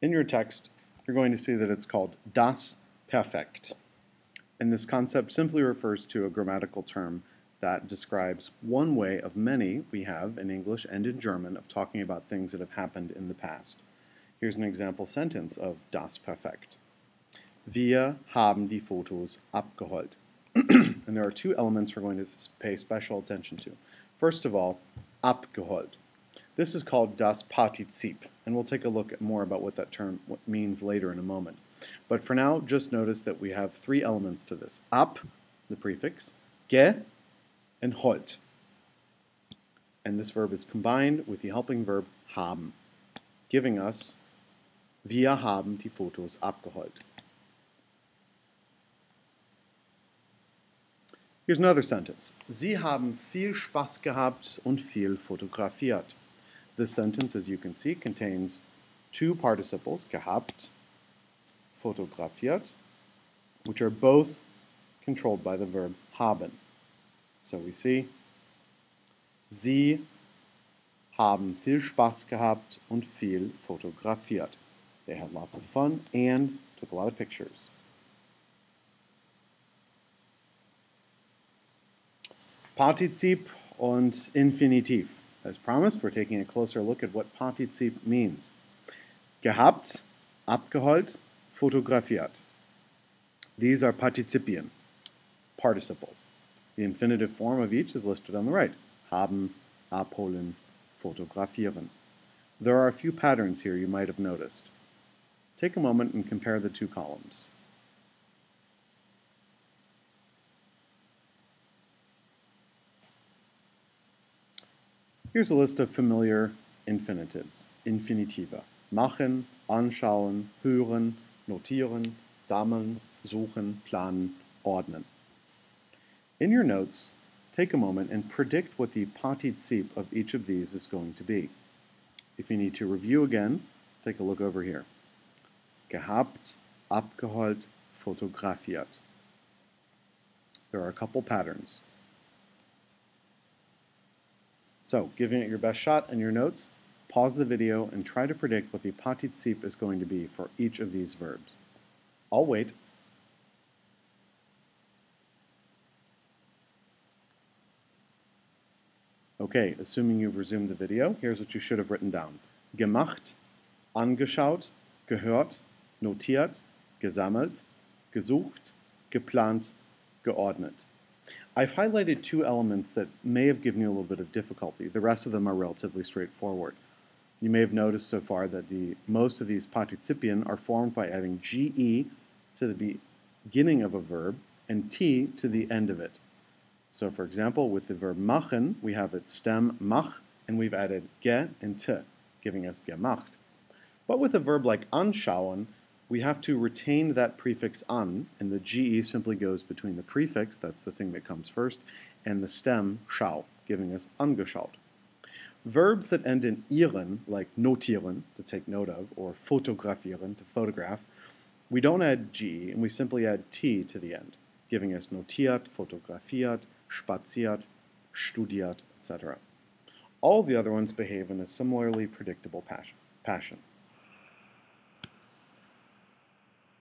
In your text, you're going to see that it's called das Perfekt. And this concept simply refers to a grammatical term that describes one way of many we have in English and in German of talking about things that have happened in the past. Here's an example sentence of das Perfekt. Wir haben die Fotos abgeholt. And there are two elements we're going to pay special attention to. First of all, abgeholt. This is called das Partizip, and we'll take a look at more about what that term means later in a moment. But for now, just notice that we have three elements to this. Ab, the prefix, ge, and holt. And this verb is combined with the helping verb haben, giving us wir haben die Fotos abgeholt. Here's another sentence. Sie haben viel Spaß gehabt und viel fotografiert. This sentence, as you can see, contains two participles, gehabt, fotografiert, which are both controlled by the verb haben. So we see, Sie haben viel Spaß gehabt und viel fotografiert. They had lots of fun and took a lot of pictures. Partizip und Infinitiv. As promised, we're taking a closer look at what Partizip means. Gehabt, abgeholt, fotografiert. These are Partizipien, participles. The infinitive form of each is listed on the right. Haben, abholen, fotografieren. There are a few patterns here you might have noticed. Take a moment and compare the two columns. Here's a list of familiar infinitives, infinitiva. Machen, anschauen, hören, notieren, sammeln, suchen, planen, ordnen. In your notes, take a moment and predict what the Partizip of each of these is going to be. If you need to review again, take a look over here. Gehabt, abgeholt, fotografiert. There are a couple patterns. So, giving it your best shot in your notes, pause the video and try to predict what the Partizip is going to be for each of these verbs. I'll wait. Okay, assuming you've resumed the video, here's what you should have written down. Gemacht, angeschaut, gehört, notiert, gesammelt, gesucht, geplant, geordnet. I've highlighted two elements that may have given you a little bit of difficulty. The rest of them are relatively straightforward. You may have noticed so far that most of these Partizipien are formed by adding ge to the beginning of a verb and t to the end of it. So for example, with the verb machen, we have its stem mach, and we've added ge and t, giving us gemacht. But with a verb like anschauen, we have to retain that prefix an, and the ge simply goes between the prefix, that's the thing that comes first, and the stem schau, giving us angeschaut. Verbs that end in ieren, like notieren, to take note of, or fotografieren, to photograph, we don't add ge, and we simply add t to the end, giving us notiert, fotografiert, spaziert, studiert, etc. All the other ones behave in a similarly predictable fashion.